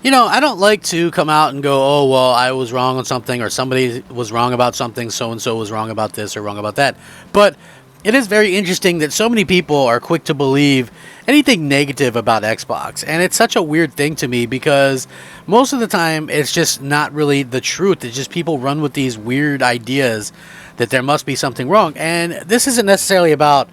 I don't like to come out and go, oh, well, I was wrong on something, or somebody was wrong about something, so and so was wrong about this or wrong about that. But it is very interesting that so many people are quick to believe anything negative about Xbox. And it's such a weird thing to me because most of the time it's just not really the truth. It's just people run with these weird ideas that there must be something wrong. And this isn't necessarily about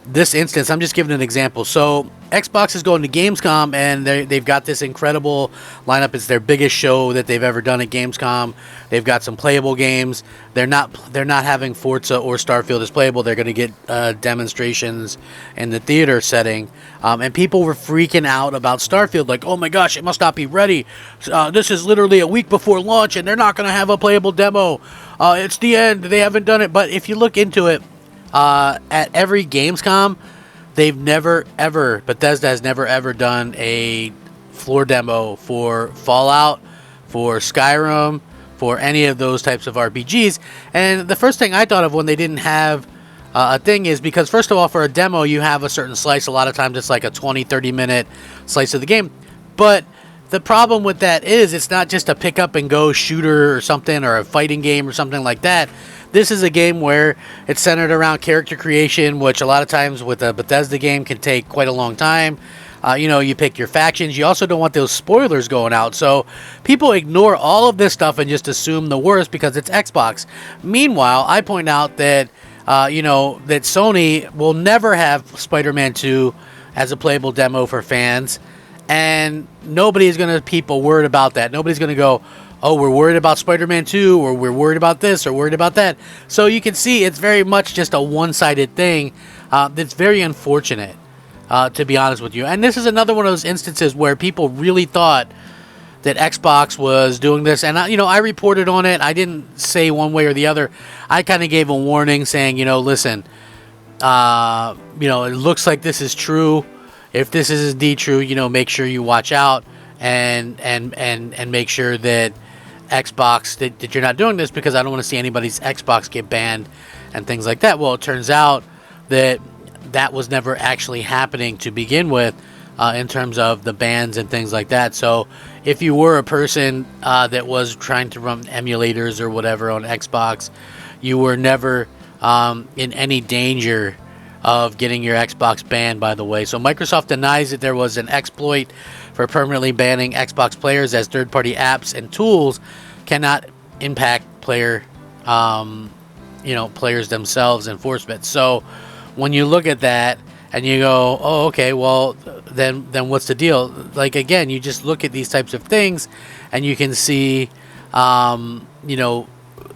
this instance. I'm just giving an example. So Xbox is going to Gamescom, and they've got this incredible lineup. It's their biggest show that they've ever done at Gamescom. They've got some playable games. They're not having Forza or Starfield as playable. They're going to get demonstrations in the theater setting. And people were freaking out about Starfield, like, oh my gosh, it must not be ready. This is literally a week before launch, and they're not going to have a playable demo. It's the end. They haven't done it. But if you look into it, at every Gamescom, Bethesda has never ever done a floor demo for Fallout, for Skyrim, for any of those types of RPGs. And the first thing I thought of when they didn't have a thing is because, first of all, for a demo, you have a certain slice. A lot of times it's like a 20-30 minute slice of the game. But the problem with that is it's not just a pick up and go shooter or something, or a fighting game or something like that. This is a game where it's centered around character creation, which a lot of times with a Bethesda game can take quite a long time. You pick your factions. You also don't want those spoilers going out. So people ignore all of this stuff and just assume the worst because it's Xbox. Meanwhile, I point out that, that Sony will never have Spider-Man 2 as a playable demo for fans. And nobody is going to peep a word about that. Nobody's going to go, oh, we're worried about Spider-Man 2, or we're worried about this, or worried about that. So you can see it's very much just a one-sided thing that's very unfortunate, to be honest with you. And this is another one of those instances where people really thought that Xbox was doing this. And, I reported on it. I didn't say one way or the other. I kind of gave a warning saying, listen, it looks like this is true. If this is indeed true, make sure you watch out and make sure that Xbox that you're not doing this, because I don't want to see anybody's Xbox get banned and things like that. Well, it turns out that was never actually happening to begin with, in terms of the bans and things like that. So if you were a person that was trying to run emulators or whatever on Xbox, you were never in any danger of getting your Xbox banned, by the way. So Microsoft denies that there was an exploit for permanently banning Xbox players, as third-party apps and tools cannot impact players themselves enforcement. So when you look at that and you go, oh, okay, well, then what's the deal? Like, again, you just look at these types of things and you can see,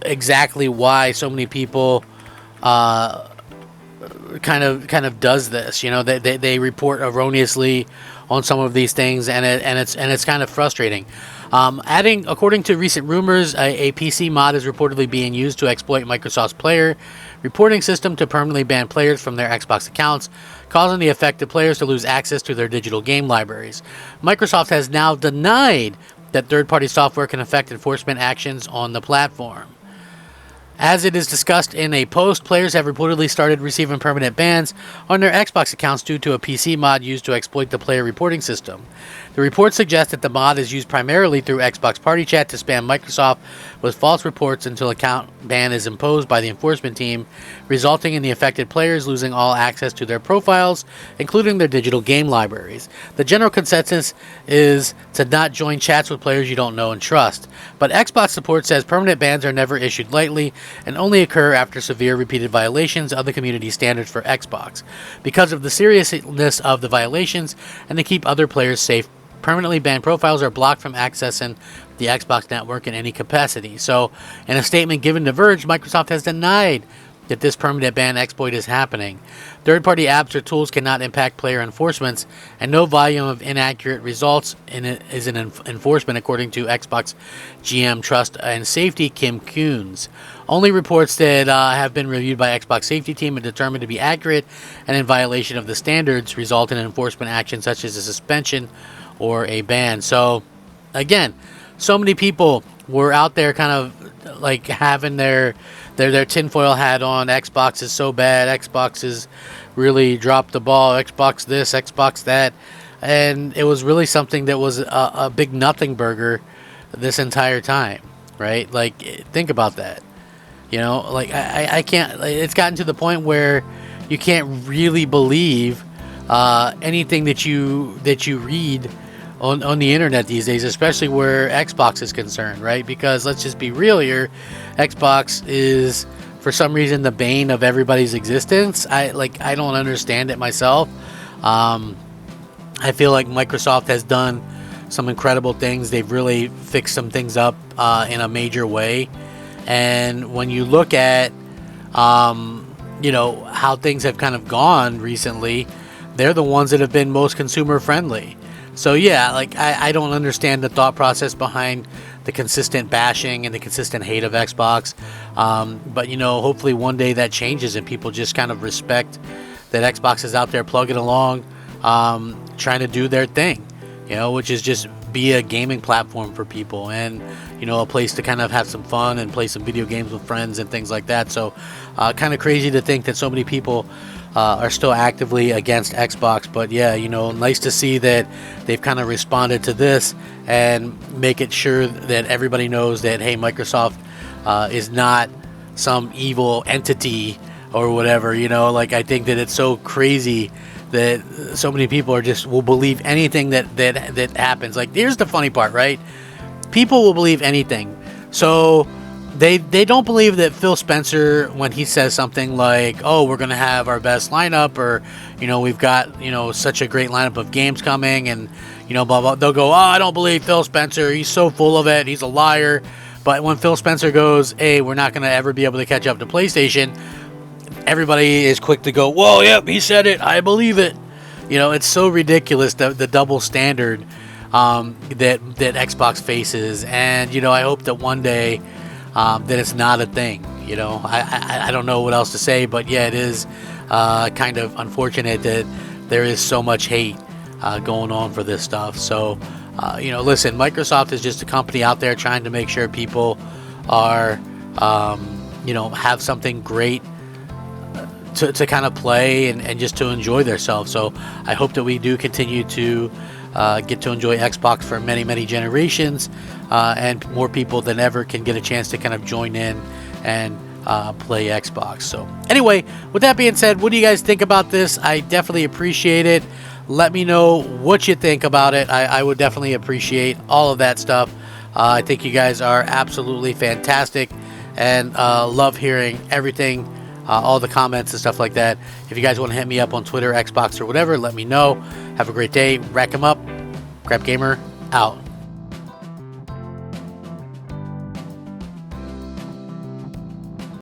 exactly why so many people kind of does this. They report erroneously on some of these things, and it's kind of frustrating. According to recent rumors, a PC mod is reportedly being used to exploit Microsoft's player reporting system to permanently ban players from their Xbox accounts, causing the affected players to lose access to their digital game libraries. Microsoft has now denied that third-party software can affect enforcement actions on the platform. As it is discussed in a post, players have reportedly started receiving permanent bans on their Xbox accounts due to a PC mod used to exploit the player reporting system. The report suggests that the mod is used primarily through Xbox Party Chat to spam Microsoft with false reports until account ban is imposed by the enforcement team, resulting in the affected players losing all access to their profiles, including their digital game libraries. The general consensus is to not join chats with players you don't know and trust. But Xbox support says permanent bans are never issued lightly and only occur after severe repeated violations of the community standards for Xbox. Because of the seriousness of the violations and to keep other players safe, permanently banned profiles are blocked from accessing the Xbox network in any capacity. So, in a statement given to Verge, Microsoft has denied that this permanent ban exploit is happening. Third-party apps or tools cannot impact player enforcements, and no volume of inaccurate results is an enforcement, according to Xbox GM Trust and Safety Kim Coons. Only reports that have been reviewed by Xbox safety team and determined to be accurate and in violation of the standards result in enforcement action such as a suspension or a ban. So, again, so many people were out there kind of like having their tinfoil hat on. Xbox is so bad. Xbox has really dropped the ball. Xbox this, Xbox that. and it was really something that was a big nothing burger this entire time, right? Like, think about that. You know, like I can't. It's gotten to the point where you can't really believe anything that you read on the internet these days, especially where Xbox is concerned, right? Because let's just be real here, Xbox is for some reason the bane of everybody's existence. I don't understand it myself. I feel like Microsoft has done some incredible things. They've really fixed some things up in a major way. And when you look at, how things have kind of gone recently, they're the ones that have been most consumer friendly. So yeah, like I don't understand the thought process behind the consistent bashing and the consistent hate of Xbox. But hopefully one day that changes and people just kind of respect that Xbox is out there plugging along, trying to do their thing, which is just be a gaming platform for people and a place to kind of have some fun and play some video games with friends and things like that. So kind of crazy to think that so many people are still actively against Xbox, but yeah, nice to see that they've kind of responded to this and make it sure that everybody knows that, hey, Microsoft is not some evil entity or whatever. Like, I think that it's so crazy that so many people will believe anything that happens. Like, here's the funny part, right? People will believe anything. So they don't believe that Phil Spencer, when he says something like, oh, we're going to have our best lineup, or, we've got, such a great lineup of games coming, and, blah, blah, they'll go, oh, I don't believe Phil Spencer. He's so full of it. He's a liar. But when Phil Spencer goes, hey, we're not going to ever be able to catch up to PlayStation, everybody is quick to go, whoa, yep, he said it, I believe it. It's so ridiculous, the double standard that Xbox faces. And I hope that one day that it's not a thing. I don't know what else to say, but yeah, it is kind of unfortunate that there is so much hate going on for this stuff. So listen, Microsoft is just a company out there trying to make sure people are have something great to kind of play and just to enjoy themselves. So I hope that we do continue to get to enjoy Xbox for many, many generations, and more people than ever can get a chance to kind of join in and play Xbox. So anyway, with that being said, what do you guys think about this? I definitely appreciate it. Let me know what you think about it. I would definitely appreciate all of that stuff. I think you guys are absolutely fantastic, and love hearing everything, all the comments and stuff like that. If you guys want to hit me up on Twitter, Xbox, or whatever, let me know. Have a great day. Rack 'em up. Crap Gamer out.